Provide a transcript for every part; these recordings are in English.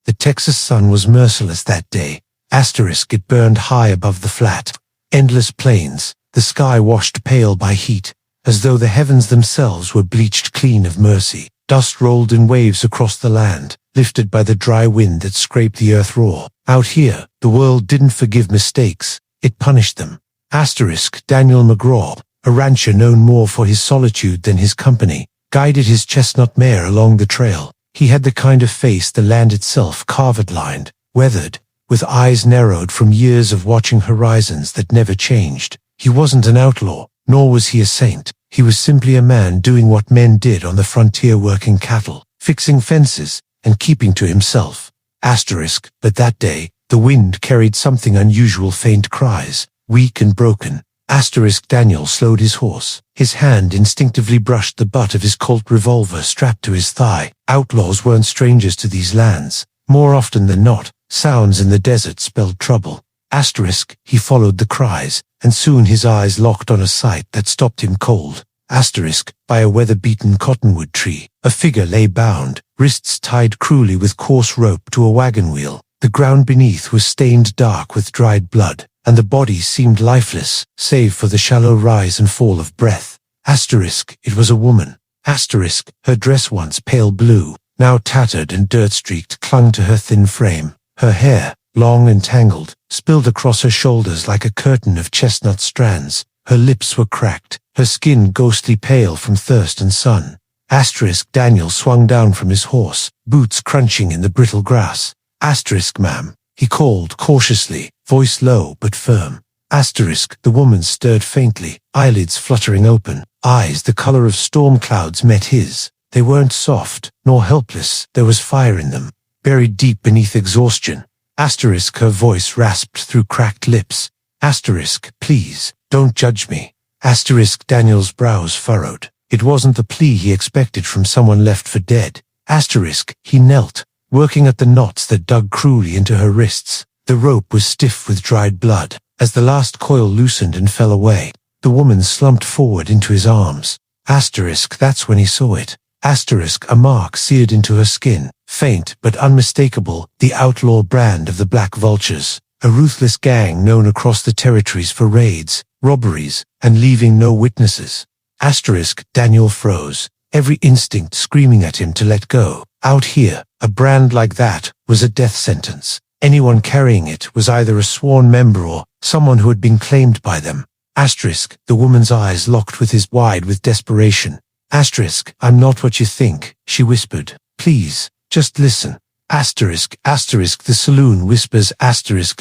The Texas sun was merciless that day. It burned high above the flat, endless plains, the sky washed pale by heat, as though the heavens themselves were bleached clean of mercy. Dust rolled in waves across the land, lifted by the dry wind that scraped the earth raw. Out here, the world didn't forgive mistakes, it punished them. Daniel McGraw, a rancher known more for his solitude than his company, guided his chestnut mare along the trail. He had the kind of face the land itself carved-lined, weathered, with eyes narrowed from years of watching horizons that never changed. He wasn't an outlaw, nor was he a saint. He was simply a man doing what men did on the frontier, working cattle, fixing fences, and keeping to himself. But that day, the wind carried something unusual, faint cries, weak and broken. Daniel slowed his horse. His hand instinctively brushed the butt of his Colt revolver strapped to his thigh. Outlaws weren't strangers to these lands. More often than not, sounds in the desert spelled trouble. He followed the cries, and soon his eyes locked on a sight that stopped him cold. By a weather-beaten cottonwood tree, a figure lay bound, wrists tied cruelly with coarse rope to a wagon wheel. The ground beneath was stained dark with dried blood, and the body seemed lifeless, save for the shallow rise and fall of breath. It was a woman. Her dress, once pale blue, now tattered and dirt-streaked, clung to her thin frame. Her hair, long and tangled, spilled across her shoulders like a curtain of chestnut strands. Her lips were cracked, her skin ghostly pale from thirst and sun. Daniel swung down from his horse, boots crunching in the brittle grass. Ma'am, he called cautiously, voice low but firm. The woman stirred faintly, eyelids fluttering open, eyes the color of storm clouds met his. They weren't soft, nor helpless, there was fire in them, buried deep beneath exhaustion. Her voice rasped through cracked lips. Please, don't judge me. Daniel's brows furrowed. It wasn't the plea he expected from someone left for dead. He knelt, working at the knots that dug cruelly into her wrists. The rope was stiff with dried blood. As the last coil loosened and fell away, the woman slumped forward into his arms. That's when he saw it. A mark seared into her skin, faint but unmistakable, the outlaw brand of the Black Vultures, a ruthless gang known across the territories for raids, robberies, and leaving no witnesses. Daniel froze, every instinct screaming at him to let go. Out here, a brand like that was a death sentence. Anyone carrying it was either a sworn member or someone who had been claimed by them. The woman's eyes locked with his, wide with desperation. I'm not what you think, she whispered. Please, just listen. The saloon whispers.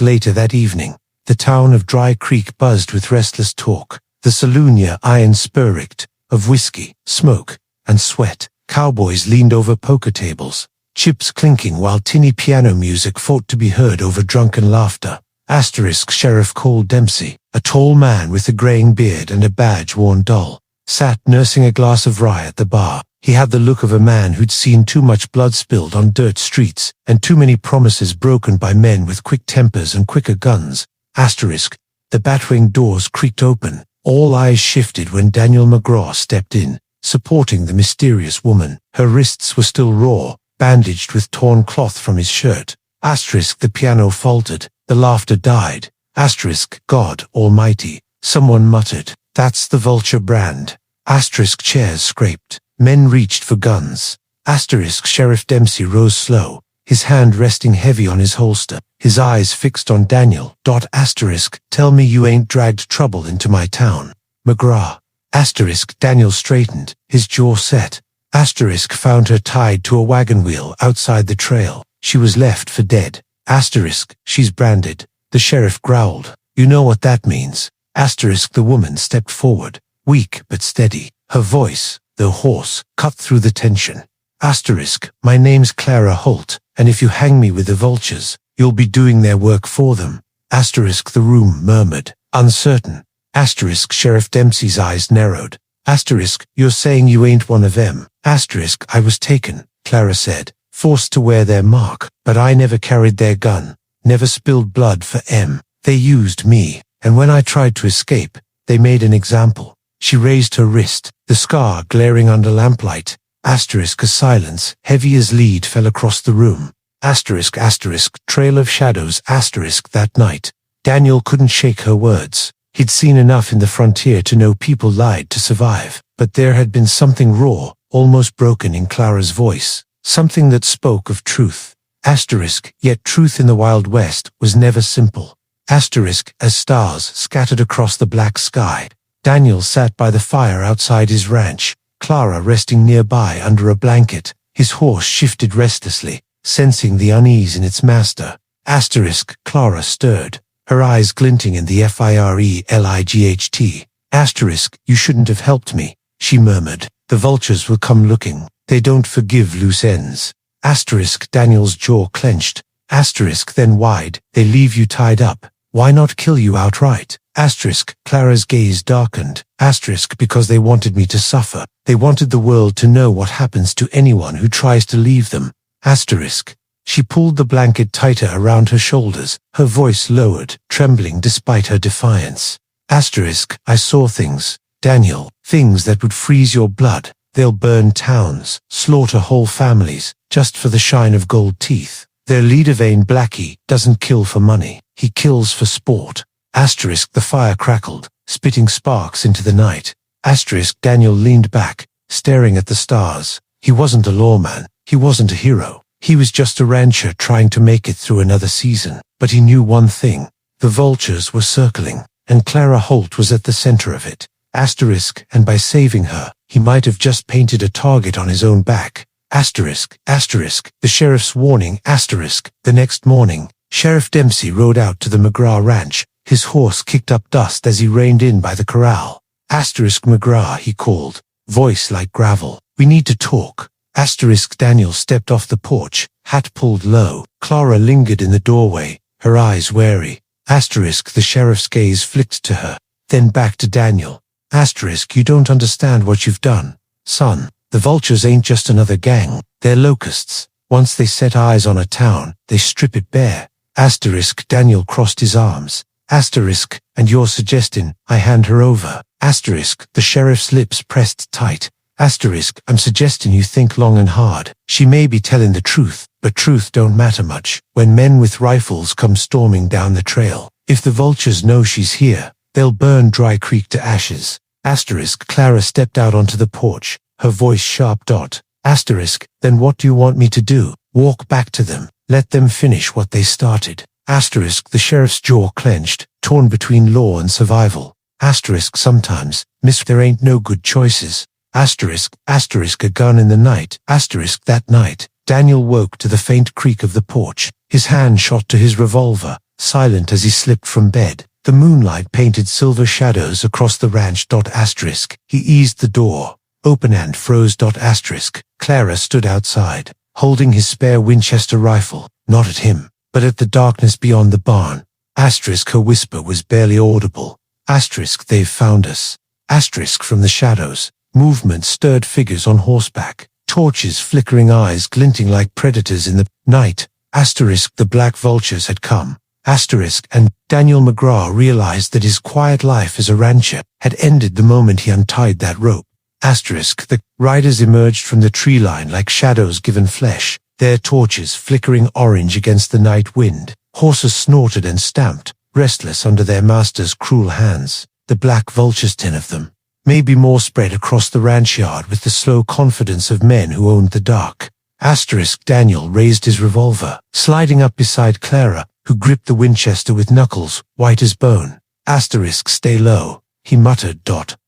Later that evening, the town of Dry Creek buzzed with restless talk. The saloon iron spuricked, of whiskey, smoke, and sweat. Cowboys leaned over poker tables, chips clinking while tinny piano music fought to be heard over drunken laughter. Sheriff Cole Dempsey, a tall man with a graying beard and a badge worn dull, sat nursing a glass of rye at the bar. He had the look of a man who'd seen too much blood spilled on dirt streets, and too many promises broken by men with quick tempers and quicker guns. The batwing doors creaked open. All eyes shifted when Daniel McGraw stepped in, supporting the mysterious woman. Her wrists were still raw, bandaged with torn cloth from his shirt. The piano faltered. The laughter died. God Almighty, someone muttered. That's the Vulture brand. Chairs scraped. Men reached for guns. Sheriff Dempsey rose slow, his hand resting heavy on his holster, his eyes fixed on Daniel. Tell me you ain't dragged trouble into my town. McGraw. Daniel straightened, his jaw set. Found her tied to a wagon wheel outside the trail. She was left for dead. She's branded. The sheriff growled. You know what that means. The woman stepped forward, weak but steady. Her voice, though hoarse, cut through the tension. My name's Clara Holt, and if you hang me with the vultures, you'll be doing their work for them. The room murmured, uncertain. Sheriff Dempsey's eyes narrowed. You're saying you ain't one of them. I was taken, Clara said, forced to wear their mark, but I never carried their gun, never spilled blood for M. They used me, and when I tried to escape, they made an example. She raised her wrist, the scar glaring under lamplight. A silence, heavy as lead, fell across the room. Asterisk asterisk trail of shadows asterisk that night. Daniel couldn't shake her words. He'd seen enough in the frontier to know people lied to survive, but there had been something raw, almost broken in Clara's voice, something that spoke of truth. Asterisk, yet truth in the Wild West was never simple. Asterisk, as stars scattered across the black sky. Daniel sat by the fire outside his ranch, Clara resting nearby under a blanket. His horse shifted restlessly, sensing the unease in its master. Asterisk, Clara stirred, her eyes glinting in the firelight. Asterisk, you shouldn't have helped me, she murmured. The vultures will come looking. They don't forgive loose ends. Asterisk, Daniel's jaw clenched. Asterisk, then why'd they leave you tied up? Why not kill you outright? Asterisk, Clara's gaze darkened. Asterisk, because they wanted me to suffer. They wanted the world to know what happens to anyone who tries to leave them. Asterisk. She pulled the blanket tighter around her shoulders, her voice lowered, trembling despite her defiance. Asterisk, I saw things, Daniel, things that would freeze your blood. They'll burn towns, slaughter whole families, just for the shine of gold teeth. Their leader Vane Blackie doesn't kill for money, he kills for sport. Asterisk, the fire crackled, spitting sparks into the night. Asterisk, Daniel leaned back, staring at the stars. He wasn't a lawman, he wasn't a hero. He was just a rancher trying to make it through another season. But he knew one thing. The vultures were circling, and Clara Holt was at the center of it. Asterisk, and by saving her, he might have just painted a target on his own back. Asterisk, asterisk, the sheriff's warning, asterisk. The next morning, Sheriff Dempsey rode out to the McGraw ranch. His horse kicked up dust as he reined in by the corral. Asterisk McGraw, he called, voice like gravel. We need to talk. Asterisk, Daniel stepped off the porch, hat pulled low. Clara lingered in the doorway, her eyes wary. Asterisk, the sheriff's gaze flicked to her, then back to Daniel. Asterisk, you don't understand what you've done. Son, the vultures ain't just another gang, they're locusts. Once they set eyes on a town, they strip it bare. Asterisk, Daniel crossed his arms. Asterisk, and you're suggesting I hand her over. Asterisk, the sheriff's lips pressed tight. Asterisk, I'm suggesting you think long and hard. She may be telling the truth, but truth don't matter much when men with rifles come storming down the trail. If the vultures know she's here, they'll burn Dry Creek to ashes. Asterisk, Clara stepped out onto the porch, her voice sharp. Asterisk, then what do you want me to do? Walk back to them, let them finish what they started. Asterisk, the sheriff's jaw clenched, torn between law and survival. Asterisk, sometimes, miss, there ain't no good choices. Asterisk, asterisk, a gun in the night. Asterisk, that night, Daniel woke to the faint creak of the porch. His hand shot to his revolver, silent as he slipped from bed. The moonlight painted silver shadows across the ranch. Asterisk, he eased the door, open and froze. Asterisk, Clara stood outside, holding his spare Winchester rifle, not at him, but at the darkness beyond the barn. Asterisk, her whisper was barely audible. Asterisk, they've found us. Asterisk, from the shadows, movement stirred figures on horseback, torches flickering, eyes glinting like predators in the night. Asterisk, the black vultures had come. Asterisk, and Daniel McGraw realized that his quiet life as a rancher had ended the moment he untied that rope. Asterisk, the riders emerged from the tree line like shadows given flesh, their torches flickering orange against the night wind. Horses snorted and stamped, restless under their masters' cruel hands. The black vultures, 10 of them, maybe more, spread across the ranch yard with the slow confidence of men who owned the dark. Asterisk, Daniel raised his revolver, sliding up beside Clara, who gripped the Winchester with knuckles white as bone. Asterisk, stay low, he muttered.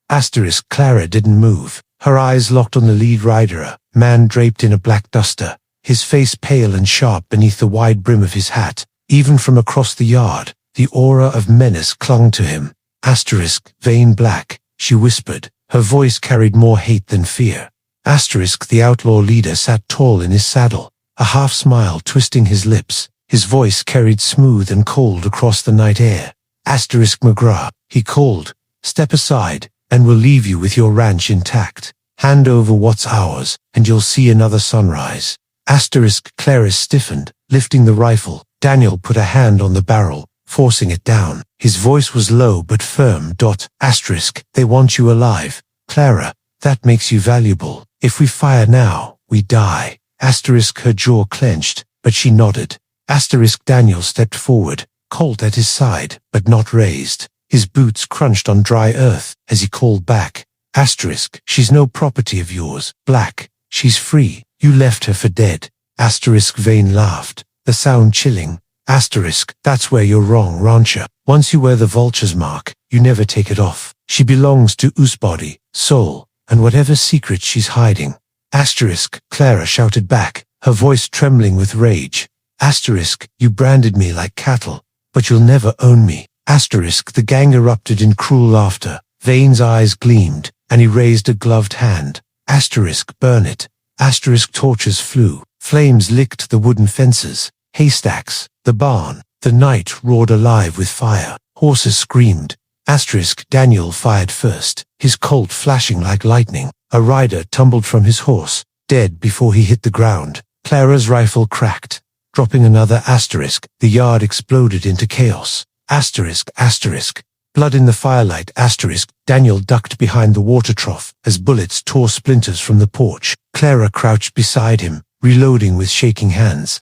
Asterisk, Clara didn't move, her eyes locked on the lead rider, a man draped in a black duster, his face pale and sharp beneath the wide brim of his hat. Even from across the yard, the aura of menace clung to him. Asterisk, Vane Black, she whispered, her voice carried more hate than fear. Asterisk, the outlaw leader sat tall in his saddle, a half smile twisting his lips. His voice carried smooth and cold across the night air. Asterisk, McGraw, he called, step aside, and we'll leave you with your ranch intact. Hand over what's ours, and you'll see another sunrise. Asterisk, Clara stiffened, lifting the rifle. Daniel put a hand on the barrel, forcing it down. His voice was low but firm. Asterisk, they want you alive. Clara, that makes you valuable. If we fire now, we die. Asterisk, her jaw clenched. but she nodded. Daniel stepped forward, Colt at his side, but not raised. His boots crunched on dry earth as he called back. She's no property of yours. Black, she's free. You left her for dead. Vane laughed, the sound chilling. That's where you're wrong, rancher. Once you wear the vulture's mark, you never take it off. She belongs to Us body, soul, and whatever secret she's hiding. Clara shouted back, her voice trembling with rage. You branded me like cattle, but you'll never own me. The gang erupted in cruel laughter. Vane's eyes gleamed, and he raised a gloved hand. Burn it. Torches flew. Flames licked the wooden fences, haystacks, the barn. The night roared alive with fire. Horses screamed. Daniel fired first, his Colt flashing like lightning. A rider tumbled from his horse, dead before he hit the ground. Clara's rifle cracked, dropping another The yard exploded into chaos. Blood in the firelight. Daniel ducked behind the water trough as bullets tore splinters from the porch. Clara crouched beside him, reloading with shaking hands.